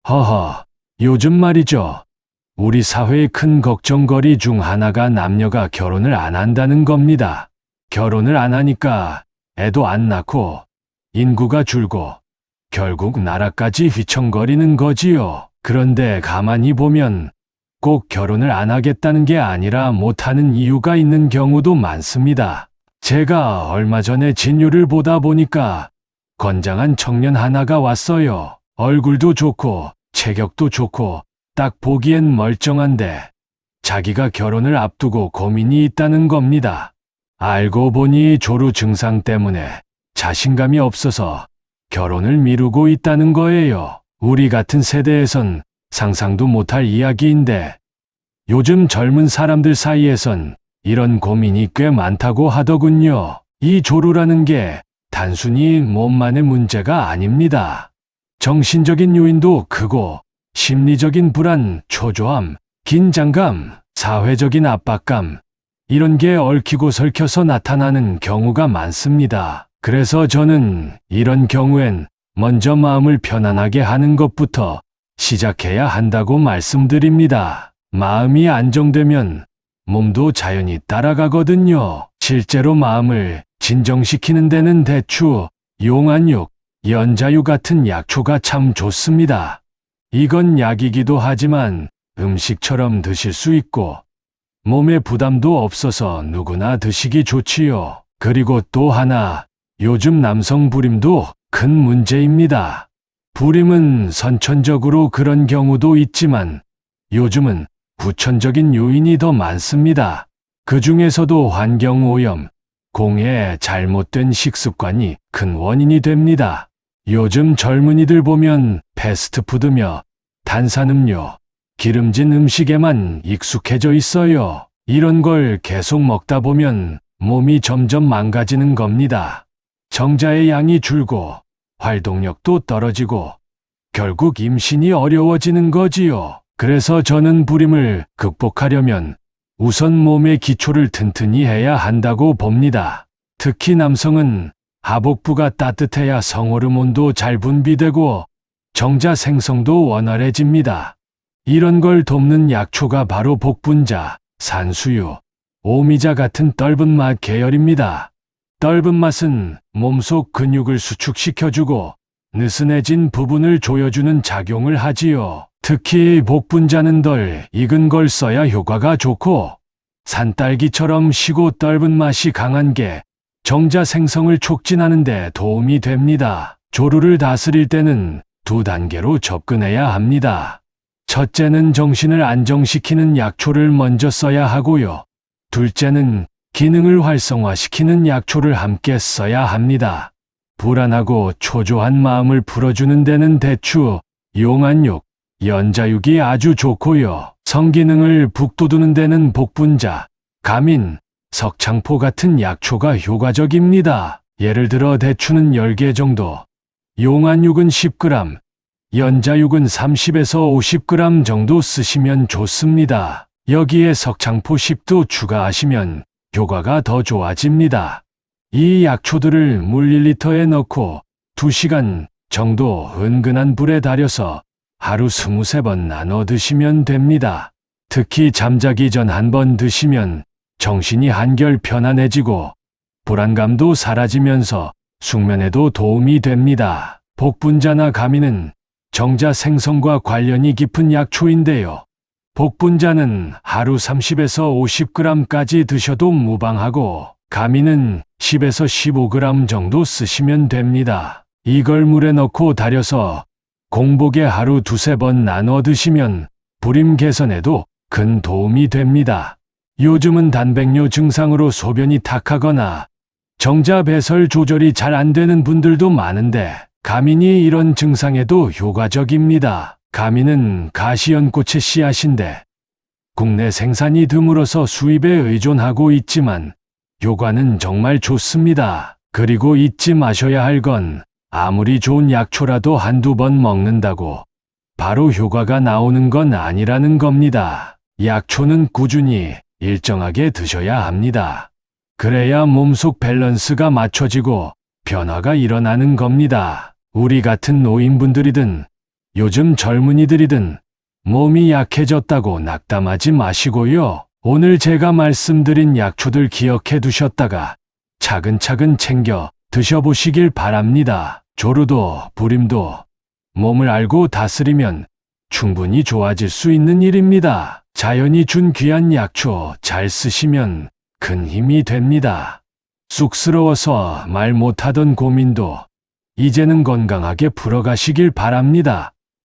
허허, 요즘 말이죠. 우리 사회의 큰 걱정거리 중 하나가 남녀가 결혼을 안 한다는 겁니다. 결혼을 안 하니까 애도 안 낳고 인구가 줄고 결국 나라까지 휘청거리는 거지요. 그런데 가만히 보면 꼭 결혼을 안 하겠다는 게 아니라 못하는 이유가 있는 경우도 많습니다. 제가 얼마 전에 진료를 보다 보니까 건장한 청년 하나가 왔어요. 얼굴도 좋고 체격도 좋고 딱 보기엔 멀쩡한데 자기가 결혼을 앞두고 고민이 있다는 겁니다. 알고 보니 조루 증상 때문에 자신감이 없어서 결혼을 미루고 있다는 거예요. 우리 같은 세대에선 상상도 못할 이야기인데 요즘 젊은 사람들 사이에선 이런 고민이 꽤 많다고 하더군요. 이 조루라는 게 단순히 몸만의 문제가 아닙니다. 정신적인 요인도 크고 심리적인 불안, 초조함, 긴장감, 사회적인 압박감 이런 게 얽히고 설켜서 나타나는 경우가 많습니다. 그래서 저는 이런 경우엔 먼저 마음을 편안하게 하는 것부터 시작해야 한다고 말씀드립니다. 마음이 안정되면 몸도 자연히 따라가거든요. 실제로 마음을 진정시키는 데는 대추, 용안육, 연자유 같은 약초가 참 좋습니다. 이건 약이기도 하지만 음식처럼 드실 수 있고 몸에 부담도 없어서 누구나 드시기 좋지요. 그리고 또 하나, 요즘 남성 불임도 큰 문제입니다. 불임은 선천적으로 그런 경우도 있지만 요즘은 후천적인 요인이 더 많습니다. 그 중에서도 환경오염, 공해, 잘못된 식습관이 큰 원인이 됩니다. 요즘 젊은이들 보면 패스트푸드며 탄산음료, 기름진 음식에만 익숙해져 있어요. 이런 걸 계속 먹다 보면 몸이 점점 망가지는 겁니다. 정자의 양이 줄고 활동력도 떨어지고 결국 임신이 어려워지는 거지요. 그래서 저는 불임을 극복하려면 우선 몸의 기초를 튼튼히 해야 한다고 봅니다. 특히 남성은 하복부가 따뜻해야 성호르몬도 잘 분비되고 정자 생성도 원활해집니다. 이런 걸 돕는 약초가 바로 복분자, 산수유, 오미자 같은 떫은 맛 계열입니다. 떫은 맛은 몸속 근육을 수축시켜주고 느슨해진 부분을 조여주는 작용을 하지요. 특히 복분자는 덜 익은 걸 써야 효과가 좋고 산딸기처럼 시고 떫은 맛이 강한 게 정자 생성을 촉진하는 데 도움이 됩니다. 조루를 다스릴 때는 두 단계로 접근해야 합니다. 첫째는 정신을 안정시키는 약초를 먼저 써야 하고요. 둘째는 기능을 활성화시키는 약초를 함께 써야 합니다. 불안하고 초조한 마음을 풀어주는 데는 대추, 용안육, 연자육이 아주 좋고요. 성기능을 북돋우는 데는 복분자, 가민, 석창포 같은 약초가 효과적입니다. 예를 들어 대추는 10개 정도, 용안육은 10g, 연자육은 30에서 50g 정도 쓰시면 좋습니다. 여기에 석창포 10도 추가하시면 효과가 더 좋아집니다. 이 약초들을 물 1리터에 넣고 2시간 정도 은근한 불에 달여서 하루 23번 나눠 드시면 됩니다. 특히 잠자기 전 한 번 드시면 정신이 한결 편안해지고 불안감도 사라지면서 숙면에도 도움이 됩니다. 복분자나 가미는 정자 생성과 관련이 깊은 약초인데요. 복분자는 하루 30에서 50g까지 드셔도 무방하고 가미는 10에서 15g 정도 쓰시면 됩니다. 이걸 물에 넣고 달여서 공복에 하루 2~3번 나눠 드시면 불임 개선에도 큰 도움이 됩니다. 요즘은 단백뇨 증상으로 소변이 탁하거나 정자 배설 조절이 잘 안 되는 분들도 많은데 가민이 이런 증상에도 효과적입니다. 가민은 가시연꽃의 씨앗인데 국내 생산이 드물어서 수입에 의존하고 있지만 효과는 정말 좋습니다. 그리고 잊지 마셔야 할 건 아무리 좋은 약초라도 한두 번 먹는다고 바로 효과가 나오는 건 아니라는 겁니다. 약초는 꾸준히 일정하게 드셔야 합니다. 그래야 몸속 밸런스가 맞춰지고 변화가 일어나는 겁니다. 우리 같은 노인분들이든 요즘 젊은이들이든 몸이 약해졌다고 낙담하지 마시고요. 오늘 제가 말씀드린 약초들 기억해 두셨다가 차근차근 챙겨 드셔보시길 바랍니다. 조루도 불임도 몸을 알고 다스리면 충분히 좋아질 수 있는 일입니다. 자연이 준 귀한 약초 잘 쓰시면 큰 힘이 됩니다. 쑥스러워서 말 못하던 고민도 이제는 건강하게 풀어가시길 바랍니다.